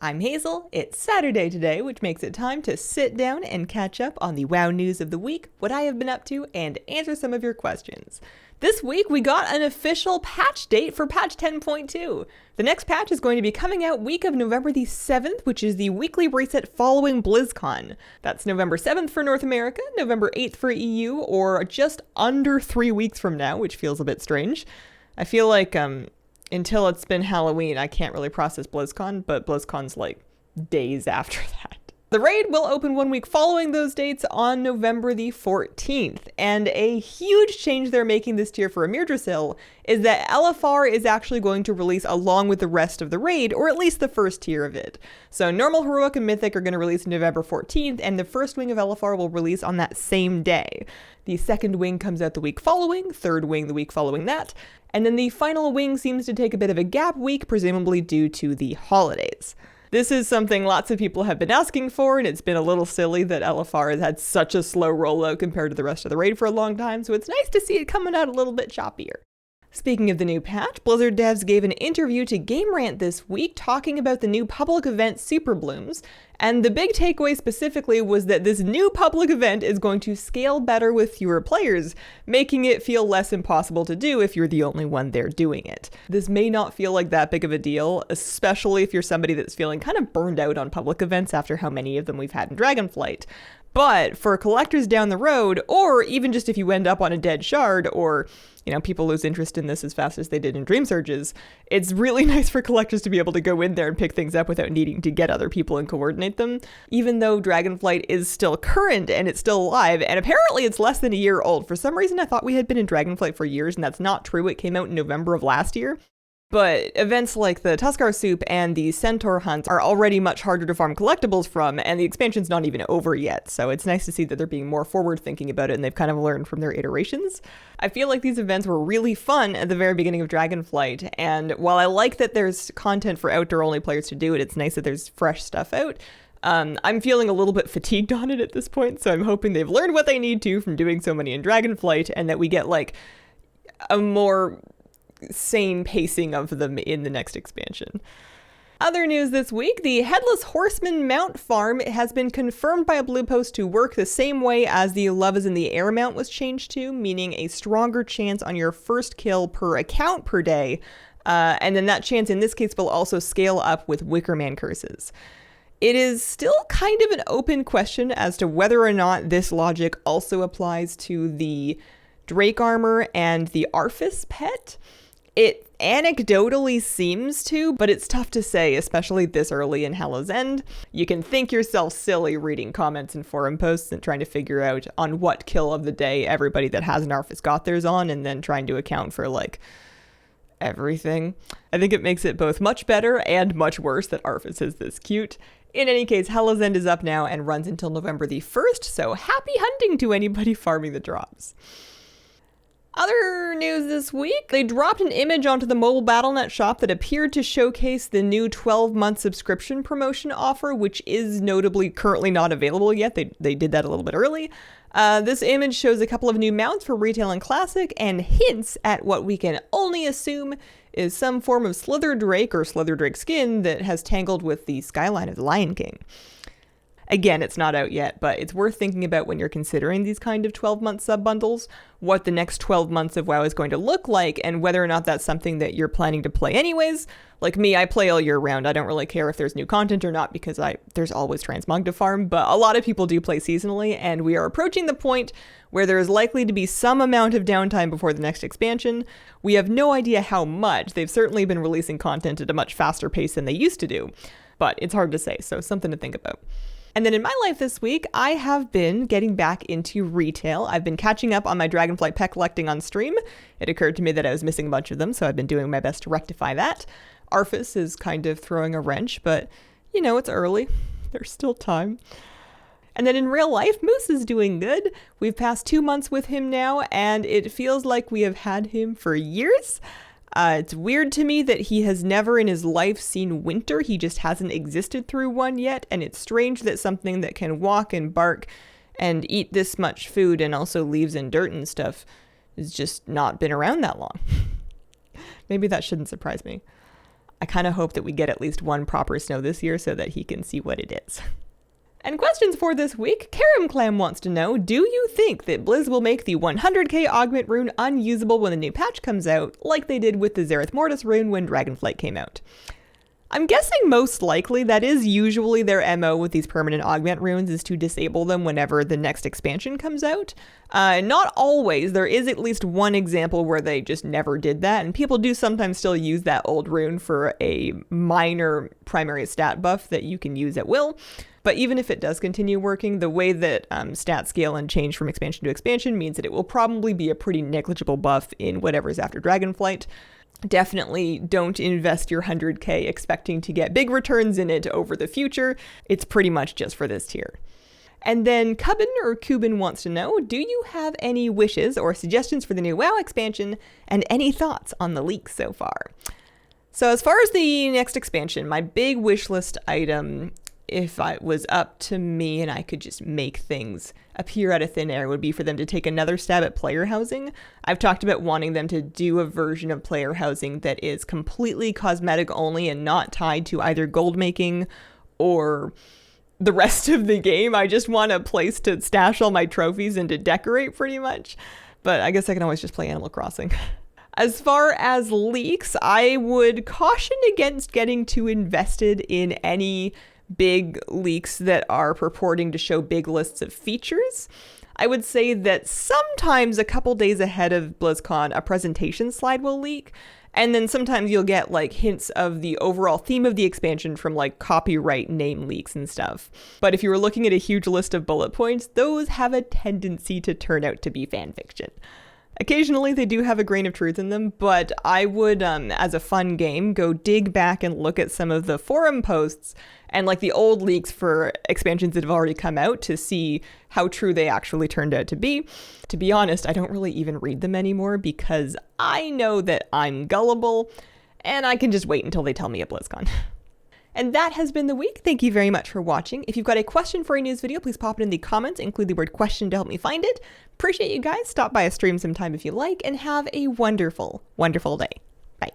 I'm Hazel, it's Saturday today, which makes it time to sit down and catch up on the WoW news of the week, what I have been up to, and answer some of your questions. This week, we got an official patch date for patch 10.2. The next patch is going to be coming out week of November the 7th, which is the weekly reset following BlizzCon. That's November 7th for North America, November 8th for EU, or just under 3 weeks from now, which feels a bit strange. I feel like, until it's been Halloween, I can't really process BlizzCon, but BlizzCon's like days after that. The raid will open 1 week following those dates on November the 14th, and a huge change they're making this tier for Amirdrassil is that LFR is actually going to release along with the rest of the raid, or at least the first tier of it. So Normal, Heroic, and Mythic are going to release November 14th, and the first wing of LFR will release on that same day. The second wing comes out the week following, third wing the week following that, and then the final wing seems to take a bit of a gap week, presumably due to the holidays. This is something lots of people have been asking for, and it's been a little silly that LFR has had such a slow rollout compared to the rest of the raid for a long time, so it's nice to see it coming out a little bit choppier. Speaking of the new patch, Blizzard devs gave an interview to Game Rant this week talking about the new public event Superblooms, and the big takeaway specifically was that this new public event is going to scale better with fewer players, making it feel less impossible to do if you're the only one there doing it. This may not feel like that big of a deal, especially if you're somebody that's feeling kind of burned out on public events after how many of them we've had in Dragonflight. But for collectors down the road, or even just if you end up on a dead shard, or, people lose interest in this as fast as they did in Dream Surges, it's really nice for collectors to be able to go in there and pick things up without needing to get other people and coordinate them. Even though Dragonflight is still current and it's still alive, and apparently it's less than a year old. For some reason, I thought we had been in Dragonflight for years, and that's not true. It came out in November of last year. But events like the Tuskar Soup and the Centaur hunts are already much harder to farm collectibles from, and the expansion's not even over yet, so it's nice to see that they're being more forward-thinking about it, and they've kind of learned from their iterations. I feel like these events were really fun at the very beginning of Dragonflight, and while I like that there's content for outdoor-only players to do it, it's nice that there's fresh stuff out. I'm feeling a little bit fatigued on it at this point, so I'm hoping they've learned what they need to from doing so many in Dragonflight, and that we get, a more sane pacing of them in the next expansion. Other news this week, the Headless Horseman mount farm has been confirmed by a blue post to work the same way as the Love is in the Air mount was changed to, meaning a stronger chance on your first kill per account per day, and then that chance in this case will also scale up with Wickerman curses. It is still kind of an open question as to whether or not this logic also applies to the Drake armor and the Arfu pet. It anecdotally seems to, but it's tough to say, especially this early in Hallows End. You can think yourself silly reading comments and forum posts and trying to figure out on what kill of the day everybody that has an Arfu got theirs on, and then trying to account for, everything. I think it makes it both much better and much worse that Arfu is this cute. In any case, Hallows End is up now and runs until November the 1st, so happy hunting to anybody farming the drops. Other news this week, they dropped an image onto the mobile BattleNet shop that appeared to showcase the new 12-month subscription promotion offer, which is notably currently not available yet. They did that a little bit early. This image shows a couple of new mounts for Retail and Classic and hints at what we can only assume is some form of Slither Drake or Slither Drake skin that has tangled with the skyline of the Lion King. Again, it's not out yet, but it's worth thinking about when you're considering these kind of 12-month sub-bundles, what the next 12 months of WoW is going to look like, and whether or not that's something that you're planning to play anyways. Like me, I play all year round. I don't really care if there's new content or not because there's always transmog to farm, but a lot of people do play seasonally, and we are approaching the point where there is likely to be some amount of downtime before the next expansion. We have no idea how much. They've certainly been releasing content at a much faster pace than they used to do, but it's hard to say, so something to think about. And then in my life this week, I have been getting back into retail. I've been catching up on my Dragonflight pet collecting on stream. It occurred to me that I was missing a bunch of them, so I've been doing my best to rectify that. Arfu is kind of throwing a wrench, but, it's early. There's still time. And then in real life, Moose is doing good. We've passed 2 months with him now, and it feels like we have had him for years. It's weird to me that he has never in his life seen winter. He just hasn't existed through one yet. And it's strange that something that can walk and bark and eat this much food and also leaves and dirt and stuff has just not been around that long. Maybe that shouldn't surprise me. I kind of hope that we get at least one proper snow this year so that he can see what it is. And questions for this week. Karam Clam wants to know, do you think that Blizz will make the 100k Augment rune unusable when the new patch comes out, like they did with the Zereth Mortis rune when Dragonflight came out? I'm guessing most likely that is usually their MO with these permanent Augment runes, is to disable them whenever the next expansion comes out. Not always. There is at least one example where they just never did that, and people do sometimes still use that old rune for a minor primary stat buff that you can use at will. But even if it does continue working, the way that stat scale and change from expansion to expansion means that it will probably be a pretty negligible buff in whatever's after Dragonflight. Definitely don't invest your 100k expecting to get big returns in it over the future. It's pretty much just for this tier. And then Kubin wants to know, do you have any wishes or suggestions for the new WoW expansion and any thoughts on the leaks so far? So as far as the next expansion, my big wish list item, if it was up to me and I could just make things appear out of thin air, would be for them to take another stab at player housing. I've talked about wanting them to do a version of player housing that is completely cosmetic only and not tied to either gold making or the rest of the game. I just want a place to stash all my trophies and to decorate pretty much. But I guess I can always just play Animal Crossing. As far as leaks, I would caution against getting too invested in any big leaks that are purporting to show big lists of features. I would say that sometimes a couple days ahead of BlizzCon, a presentation slide will leak, and then sometimes you'll get like hints of the overall theme of the expansion from like copyright name leaks and stuff. But if you were looking at a huge list of bullet points, those have a tendency to turn out to be fanfiction. Occasionally they do have a grain of truth in them, but I would, as a fun game, go dig back and look at some of the forum posts and like the old leaks for expansions that have already come out to see how true they actually turned out to be. To be honest, I don't really even read them anymore because I know that I'm gullible and I can just wait until they tell me at BlizzCon. And that has been the week. Thank you very much for watching. If you've got a question for a news video, please pop it in the comments. Include the word question to help me find it. Appreciate you guys. Stop by a stream sometime if you like, and have a wonderful, wonderful day. Bye.